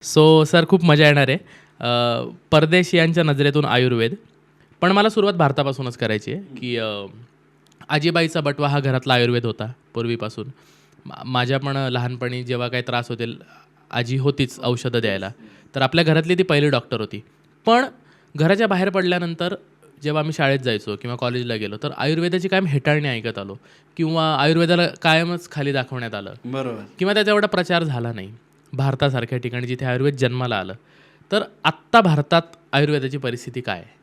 So sir खूप मजा येणार आहे. परदेशियांच्या नजरेतून आयुर्वेद. पण मला सुरुवात भारतापासूनच करायची आहे, की आजीबाईचा बटवा हा घरातला आयुर्वेद होता पूर्वीपासून. माझ्या पण लहानपणी जेव्हा काही त्रास होतील, आजी होतीच औषधं द्यायला. तर आपल्या घरातली ती पहिली डॉक्टर होती. पण घराच्या बाहेर पडल्यानंतर जेव्हा आम्ही शाळेत जायचो किंवा कॉलेजला गेलो, तर आयुर्वेदाची कायम हेटाळणी ऐकत आलो किंवा आयुर्वेदाला कायमच खाली दाखवण्यात आलं बरोबर. किंवा त्याचा एवढा प्रचार झाला नाही. भारतासारख्या ठिकाणी जिथे आयुर्वेद जन्माला आलं. तर आत्ता भारतात आयुर्वेदाची परिस्थिती काय आहे?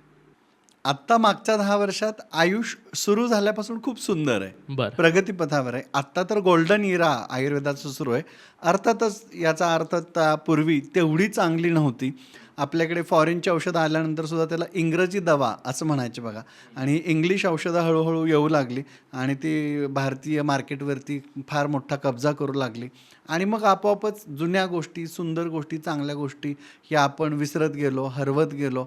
आत्ता मागच्या 10 वर्षात आयुष सुरू झाल्यापासून खूप सुंदर आहे. बरं. प्रगतीपथावर आहे. आत्ता तर गोल्डन इरा आयुर्वेदाचं सुरू आहे. अर्थातच याचा अर्थ त्यापूर्वी तेवढी चांगली नव्हती. आपल्याकडे फॉरेनची औषधं आल्यानंतर सुद्धा त्याला इंग्रजी दवा असं म्हणायचे बघा. आणि इंग्लिश औषधं हळूहळू येऊ लागली आणि ती भारतीय मार्केटवरती फार मोठा कब्जा करू लागली. आणि मग आपोआपच जुन्या गोष्टी, सुंदर गोष्टी, चांगल्या गोष्टी या आपण विसरत गेलो, हरवत गेलो.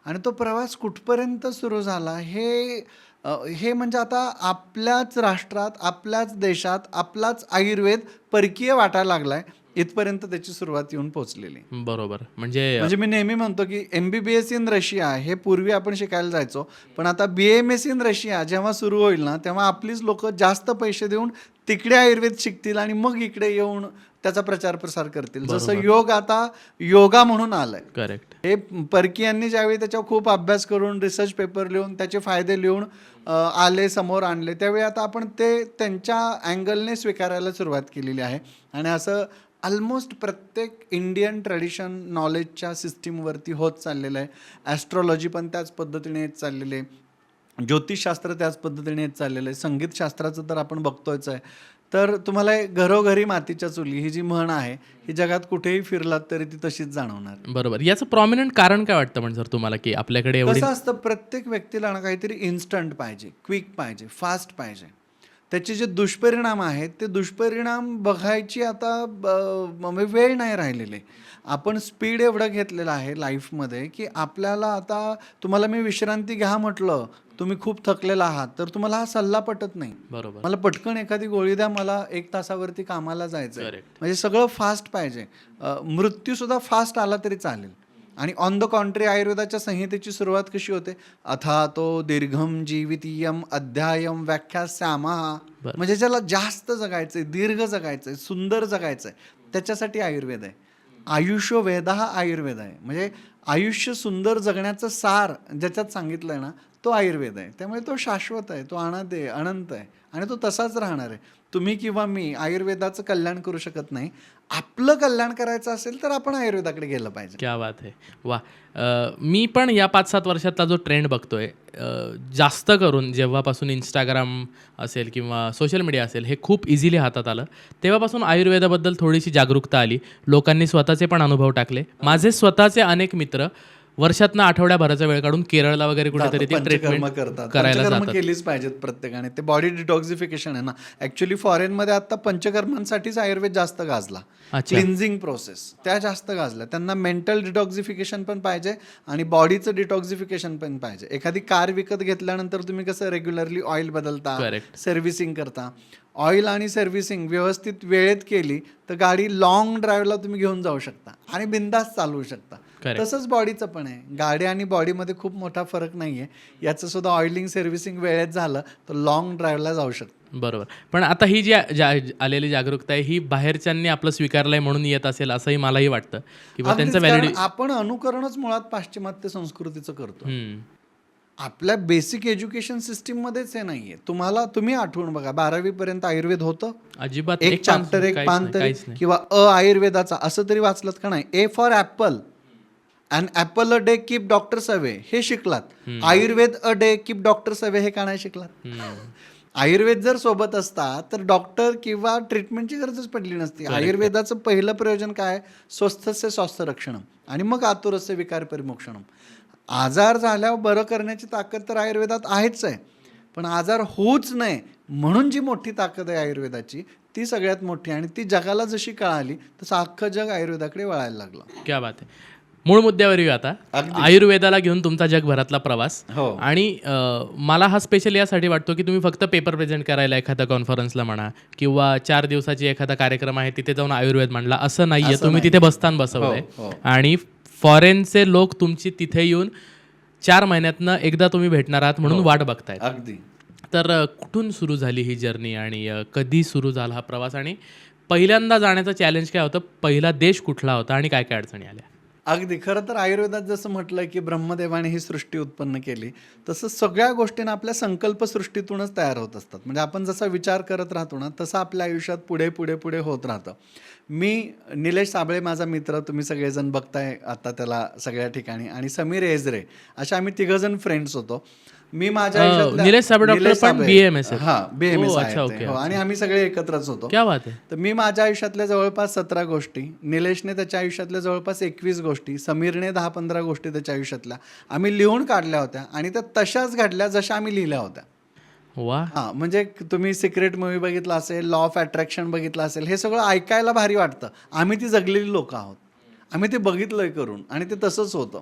आणि तो प्रवास कुठपर्यंत सुरू झाला हे म्हणजे आता आपल्याच राष्ट्रात, आपल्याच देशात, आपलाच आयुर्वेद परकीय वाटायला लागलाय. इथपर्यंत त्याची सुरुवात येऊन पोहोचलेली. बरोबर. म्हणजे म्हणजे मी नेहमी म्हणतो की MBBS इन रशिया हे पूर्वी आपण शिकायला जायचो, पण आता BAMS इन रशिया जेव्हा सुरू होईल ना, तेव्हा आपलीच लोक जास्त पैसे देऊन तिकडे आयुर्वेद शिकतील आणि मग इकडे येऊन त्याचा प्रचार प्रसार करतील. जसं योग आता योगा म्हणून आलंय. करेक्ट. हे परकीयांनी ज्यावेळी त्याच्यावर खूप अभ्यास करून रिसर्च पेपर लिहून त्याचे फायदे लिहून आले समोर आणले, त्यावेळी आता आपण ते त्यांच्या अँगलने स्वीकारायला सुरुवात केलेली आहे. आणि असं ऑलमोस्ट प्रत्येक इंडियन ट्रेडिशन नॉलेजच्या सिस्टीमवरती होत चाललेलं आहे. ॲस्ट्रॉलॉजी पण त्याच पद्धतीने येत चाललेलं आहे. ज्योतिषशास्त्र त्याच पद्धतीने येत चाललेलं आहे. संगीतशास्त्राचं तर आपण बघतोयच आहे. तर तुम्हाला घरोघरी मातीच्या चुली ही जी म्हण आहे, ही जगात कुठेही फिरलात तरी ती तशीच जाणवणार. बरोबर. याचं प्रॉमिनंट कारण काय वाटतं म्हणजे सर तुम्हाला, की आपल्याकडे एवढी कसं असतं, प्रत्येक व्यक्तीला ना काहीतरी इन्स्टंट पाहिजे, क्विक पाहिजे, फास्ट पाहिजे. त्याचे जे दुष्परिणाम आहेत ते दुष्परिणाम बघायची आता वेळ नाही राहिलेले. आपण स्पीड एवढं घेतलेलं आहे लाईफमध्ये की आपल्याला आता तुम्हाला मी विश्रांती घ्या म्हटलं, तुम्ही खूप थकलेला आहात, तर तुम्हाला हा सल्ला पटत नाही. बरोबर. मला पटकन एखादी गोळी द्या, मला 1 तासावरती कामाला जायचं आहे. करेक्ट. म्हणजे सगळं फास्ट पाहिजे. मृत्यूसुद्धा फास्ट आला तरी चालेल. आणि ऑन द कॉन्ट्री आयुर्वेदाच्या संहितेची सुरुवात कशी होते? अथातो दीर्घम जीवितीयम अध्यायम व्याख्यास्यामः. म्हणजे ज्याला जास्त जगायचंय, दीर्घ जगायचंय, सुंदर जगायचंय, त्याच्यासाठी आयुर्वेद आहे. आयुष्य वेद हा आयुर्वेद आहे. म्हणजे आयुष्य सुंदर जगण्याचं सार ज्याच्यात सांगितलंय ना, तो आयुर्वेद आहे. त्यामुळे तो शाश्वत आहे, तो अनाद आहे, अनंत आहे आणि तो तसाच राहणार आहे. तुम्ही किंवा मी आयुर्वेदाचं कल्याण करू शकत नाही. आपलं कल्याण करायचं असेल तर आपण आयुर्वेदाकडे गेलं पाहिजे. क्या बात है. वा. मी पण या 5-7 वर्षातला जो ट्रेंड बघतोय, जास्त करून जेव्हापासून इंस्टाग्राम असेल किंवा सोशल मीडिया असेल, हे खूप इझिली हातात आलं, तेव्हापासून आयुर्वेदाबद्दल थोडीशी जागरूकता आली. लोकांनी स्वतःचे पण अनुभव टाकले. माझे स्वतःचे अनेक मित्र वर्षातनं आठवड्याभराचा वेळ काढून केरळला वगैरे कुठेतरी ती पंचकर्म ट्रीटमेंट करतात. करायला पंचकर्म जातात. केलीच पाहिजेत प्रत्येकाने. ते बॉडी डिटॉक्सिफिकेशन आहे ना. ऍक्च्युली फॉरेनमध्ये आता पंचकर्मांसाठीच आयुर्वेद जास्त गाजला. अच्छा. क्लिन्झिंग प्रोसेस त्या जास्त गाजल्या. त्यांना मेंटल डिटॉक्सिफिकेशन पण पाहिजे आणि बॉडीचं डिटॉक्सिफिकेशन पण पाहिजे. एखादी कार विकत घेतल्यानंतर तुम्ही कसं रेग्युलरली ऑइल बदलता, करेक्ट. सर्व्हिसिंग करता. ऑइल आणि सर्व्हिसिंग व्यवस्थित वेळेत केली तर गाडी लॉंग ड्राईव्हला तुम्ही घेऊन जाऊ शकता आणि बिंदास चालवू शकता. Correct. तसंच बॉडीचं पण आहे. गाडी आणि बॉडीमध्ये खूप मोठा फरक नाही आहे. याचं सुद्धा ऑइलिंग सर्व्हिसिंग वेळेत झालं तर लॉंग ड्राईव्हला जाऊ शकतं. बरोबर. पण आता ही जी आलेली जागरूकता आहे, ही बाहेरच्यांनी आपलं स्वीकारलंय म्हणून येत असेल असंही मलाही वाटतं किंवा अगदीच, त्यांचं कारण व्हॅलिडी. आपण अनुकरणच मुळात पाश्चिमात्य संस्कृतीचं करतो. आपल्या बेसिक एज्युकेशन सिस्टीम मध्येच हे नाहीये. तुम्ही आठवून बघा, 12वी पर्यंत आयुर्वेद होतं. अजिबात एक चॅप्टर, एक पान तरी, काहीच नाही. किंवा आयुर्वेदाचा असं तरी वाचलात का नाही? A for Apple and apple a day keep doctors away हे शिकलात. Ayurveda a day keep doctors away हे का नाही शिकलात? आयुर्वेद जर सोबत असता तर डॉक्टर किंवा ट्रीटमेंटची गरजच पडली नसती. आयुर्वेदाचं पहिलं प्रयोजन काय? स्वस्थस्य स्वास्थ्य रक्षणम आणि मग आतुरस्य विकार परिमोक्षणम. आजार झाल्यावर बरं करण्याची ताकद तर आयुर्वेदात आहेच आहे, पण आजार होऊच नये म्हणून जी मोठी ताकद आहे आयुर्वेदाची, ती सगळ्यात मोठी. आणि ती जगाला जशी कळाली तसं अख्खं जग आयुर्वेदाकडे वळायला लागलं. क्या बात आहे. मूळ मुद्द्यावर येऊ आता. अगदी. आयुर्वेदाला घेऊन तुमचा जगभरातला प्रवास. हो. आणि मला हा स्पेशल यासाठी वाटतो की तुम्ही फक्त पेपर प्रेझेंट करायला एखाद्या कॉन्फरन्सला म्हणा किंवा 4 दिवसाची एखादा कार्यक्रम आहे तिथे जाऊन आयुर्वेद मांडला असं नाहीये. असं तुम्ही नाही. तिथे बसताना बसवलंय हो. आणि फॉरेनचे लोक तुमची तिथे येऊन 4 महिन्यातनं एकदा तुम्ही भेटणार आहात म्हणून वाट बघतायत. अगदी. तर कुठून सुरू झाली ही जर्नी आणि कधी सुरू झाला हा प्रवास आणि पहिल्यांदा जाण्याचं चॅलेंज काय होतं? पहिला देश कुठला होता आणि काय काय अडचणी आल्या? अगदी. खरं तर आयुर्वेदात जसं म्हटलं की ब्रह्मदेवाने ही सृष्टी उत्पन्न केली, तसं सगळ्या गोष्टींना आपल्या संकल्पसृष्टीतूनच तयार होत असतात. म्हणजे आपण जसा विचार करत राहतो ना, तसं आपल्या आयुष्यात पुढे पुढे पुढे होत राहतं. मी निलेश साबळे माझा मित्र, तुम्ही सगळेजण बघताय आता त्याला सगळ्या ठिकाणी, आणि समीर एजरे, असे आम्ही तिघजण फ्रेंड्स होतो. मी माझ्या आयुष्यातल्या- निलेश साबळे डॉक्टर निलेश पण साबळे. BAMS आहेत. हा, BAMS ओ, आहेत अच्छा, ते. ओके, हो, आणि आम्ही सगळे एकत्रच होतो. क्या बात आहे. तर मी माझ्या आयुष्यातल्या जवळपास 17 गोष्टी, निलेशने त्याच्या आयुष्यातल्या जवळपास 21 गोष्टी, समीरने 10-15 गोष्टी त्याच्या आयुष्यातल्या आम्ही लिहून काढल्या होत्या आणि त्या तशाच घडल्या जशा आम्ही लिहिल्या होत्या. वा. हां, म्हणजे तुम्ही सिक्रेट मूवी बघितला असेल, लॉ ऑफ अट्रॅक्शन बघितलं असेल, हे सगळं ऐकायला भारी वाटतं. आम्ही ती जगलेली लोक आहोत, आम्ही ते बघितलंय करून, आणि ते तसंच होतं.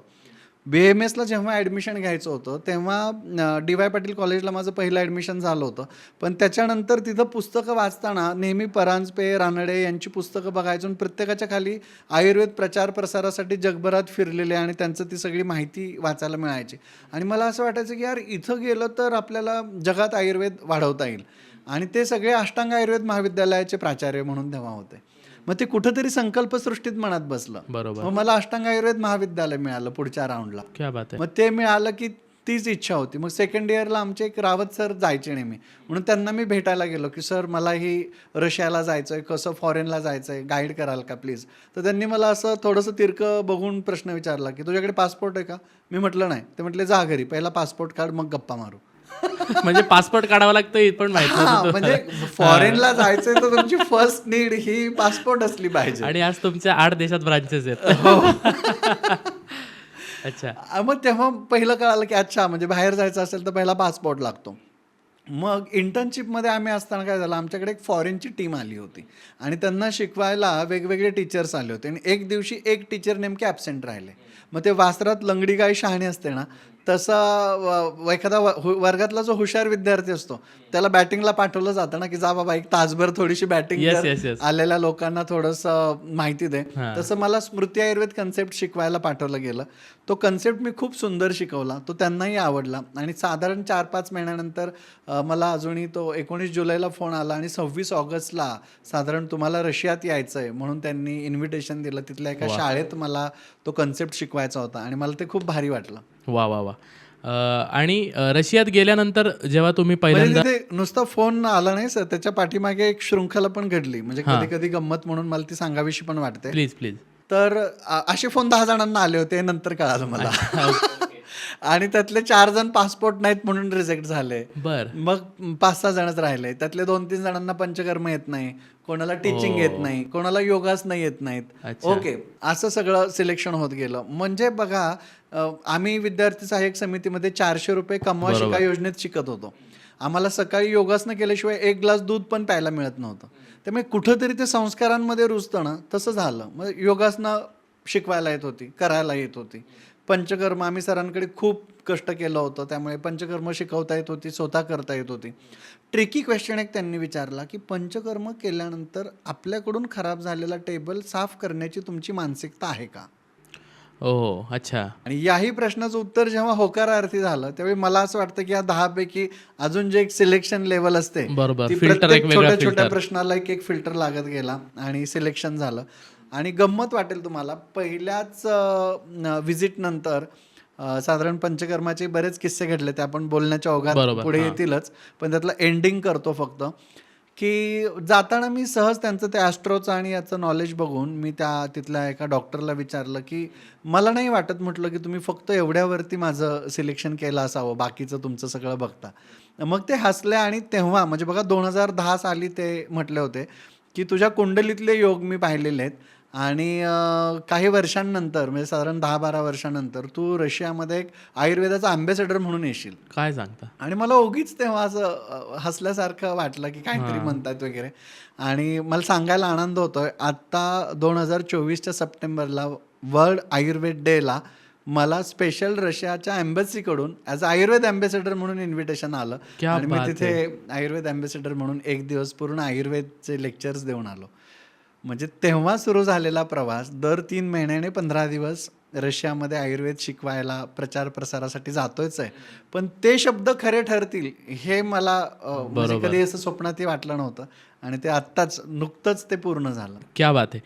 BAMSला जेव्हा ॲडमिशन घ्यायचं होतं तेव्हा DY पाटील कॉलेजला माझं पहिलं ॲडमिशन झालं होतं. पण त्याच्यानंतर तिथं पुस्तकं वाचताना नेहमी परांजपे, रानडे यांची पुस्तकं बघायचो आणि प्रत्येकाच्या खाली आयुर्वेद प्रचार प्रसारासाठी जगभरात फिरलेले आणि त्यांचं ती सगळी माहिती वाचायला मिळायची. आणि मला असं वाटायचं की यार, इथं गेलं तर आपल्याला जगात आयुर्वेद वाढवता येईल. आणि ते सगळे अष्टांग आयुर्वेद महाविद्यालयाचे प्राचार्य म्हणून तेव्हा होते. मग ते कुठंतरी संकल्पसृष्टीत मनात बसलं. बरोबर. मग मला अष्टांग आयुर्वेद महाविद्यालय मिळालं पुढच्या राऊंडला. क्या बात आहे. मग ते मिळालं की तीच इच्छा होती. मग सेकंड इयरला आमचे एक रावत सर जायचे नेहमी, म्हणून त्यांना मी भेटायला गेलो की सर, मला ही रशियाला जायचं आहे, कसं फॉरेनला जायचं आहे, गाईड कराल का प्लीज. तर त्यांनी मला असं थोडंसं तिरकं बघून प्रश्न विचारला की तुझ्याकडे पासपोर्ट आहे का? मी म्हटलं नाही. ते म्हटले जा घरी, पहिला पासपोर्ट काढ, मग गप्पा मारू. म्हणजे पासपोर्ट काढावा लागतं हे पण माहिती हां, नव्हतं. म्हणजे फॉरेनला जायचंय तर तुमची फर्स्ट नीड ही पासपोर्ट असली पाहिजे. आणि आज तुमच्या 8 देशात ब्रांचेस आहेत. अच्छा. मग तेव्हा पहिलं कळालं की अच्छा, म्हणजे बाहेर जायचं असेल तर पहिला पासपोर्ट लागतो. मग इंटर्नशिपमध्ये आम्ही असताना काय झालं, आमच्याकडे एक फॉरेनची टीम आली होती आणि त्यांना शिकवायला वेगवेगळे टीचर्स आले होते आणि एक दिवशी एक टीचर नेमके ॲब्सेंट राहिले. मग ते वासरात लंगडी गाय शहाणी असते ना, तसा एखादा वर्गातला जो हुशार विद्यार्थी असतो त्याला बॅटिंगला पाठवलं जातं ना, की जा बाबा 1 तासभर थोडीशी बॅटिंग Yes, कर, yes, yes. आलेल्या लोकांना थोडंसं माहिती दे. तसं मला स्मृती आयुर्वेद कन्सेप्ट शिकवायला पाठवलं गेलं. तो कन्सेप्ट मी खूप सुंदर शिकवला, तो त्यांनाही आवडला आणि साधारण 4-5 महिन्यानंतर मला अजूनही तो 19 जुलैला फोन आला आणि 26 ऑगस्टला साधारण तुम्हाला रशियात यायचं आहे म्हणून त्यांनी इन्व्हिटेशन दिलं. तिथल्या एका शाळेत मला तो कन्सेप्ट शिकवायचा होता आणि मला ते खूप भारी वाटलं. वा वा वा. आणि रशियात गेल्यानंतर जेव्हा तुम्ही पहिल्यांदा म्हणजे तिथे नुसता फोन आला नाही सर, त्याच्या पाठीमागे एक शृंखला पण घडली. म्हणजे कधी कधी गंमत म्हणून मला ती सांगावीशी पण वाटते. Please please. तर असे फोन 10 जणांना आले होते, नंतर कळालं मला. आणि त्यातले 4 जण पासपोर्ट नाहीत म्हणून रिजेक्ट झाले. बर. मग 5-6 जणच राहिले. त्यातले 2-3 जणांना पंचकर्म येत नाही, कोणाला टीचिंग येत नाही, कोणाला योगासनं येत नाहीत. ओके, असं सगळं सिलेक्शन होत गेलं. म्हणजे बघा, आम्ही विद्यार्थी सहाय्यक समितीमध्ये 400 रुपये कमवा शिका योजनेत शिकत होतो. आम्हाला सकाळी योगासनं केल्याशिवाय 1 ग्लास दूध पण प्यायला मिळत नव्हतं. त्यामुळे कुठंतरी ते संस्कारांमध्ये रुजतं ना, तसं झालं. मग योगासनं शिकवायला येत होती, करायला येत होती. पंचकर्म आम्ही सरांकडे खूप कष्ट केलं होतं, त्यामुळे पंचकर्म शिकवता येत होती, स्वतः करता येत होती. ट्रिकी क्वेश्चन एक त्यांनी विचारला की पंचकर्म केल्यानंतर आपल्याकडून खराब झालेला टेबल साफ करण्याची तुमची मानसिकता आहे का? हो. अच्छा. आणि याही प्रश्नाचं उत्तर जेव्हा होकारार्थी झालं त्यावेळी मला असं वाटतं की या 10 पैकी अजून जे एक सिलेक्शन लेवल असते, बरोबर. ती फिल्टर, प्रत्येक एक वेगळा छोट्या छोट्या फिल्टर. प्रश्नाला एक फिल्टर लागत गेला आणि सिलेक्शन झालं. आणि गंमत वाटेल तुम्हाला, पहिल्याच व्हिजिट नंतर साधारण पंचकर्माचे बरेच किस्से घडले, ते आपण बोलण्याच्या ओघात पुढे येतीलच, पण त्यातलं एंडिंग करतो फक्त. की जाताना मी सहज त्यांचं ते ॲस्ट्रोचं आणि याचं नॉलेज बघून मी तिथल्या एका डॉक्टरला विचारलं की मला नाही वाटत, म्हटलं की तुम्ही फक्त एवढ्यावरती माझं सिलेक्शन केलं असावं, बाकीचं तुमचं सगळं बघता. मग ते हसले आणि तेव्हा म्हणजे बघा 2010 साली ते म्हटले होते की तुझ्या कुंडलीतले योग मी पाहिलेले आहेत आणि काही वर्षांनंतर म्हणजे साधारण 10-12 वर्षांनंतर तू रशियामध्ये एक आयुर्वेदाचा अँबॅसेडर म्हणून येशील. काय सांगता? आणि मला उगीच तेव्हा असं हसल्यासारखं वाटलं की काहीतरी म्हणतात वगैरे. आणि मला सांगायला आनंद होतोय, आत्ता 2024च्या सप्टेंबरला वर्ल्ड आयुर्वेद डेला मला स्पेशल रशियाच्या एम्बसीकडून ॲज आयुर्वेद अँबॅसेडर म्हणून इन्व्हिटेशन आलं क्या आणि मी बात तिथे आयुर्वेद अँबॅसेडर म्हणून एक दिवस पूर्ण आयुर्वेदचे लेक्चर्स देऊन आलो. म्हणजे तेव्हा सुरू झालेला प्रवास दर 3 महिन्याने 15 दिवस रशियामध्ये आयुर्वेद शिकवायला प्रचार प्रसारासाठी जातोयच आहे. पण ते शब्द खरे ठरतील हे मला म्हणजे कधी असं स्वप्नातही वाटलं नव्हतं आणि ते आत्ताच नुकतंच ते पूर्ण झालं. क्या बात है.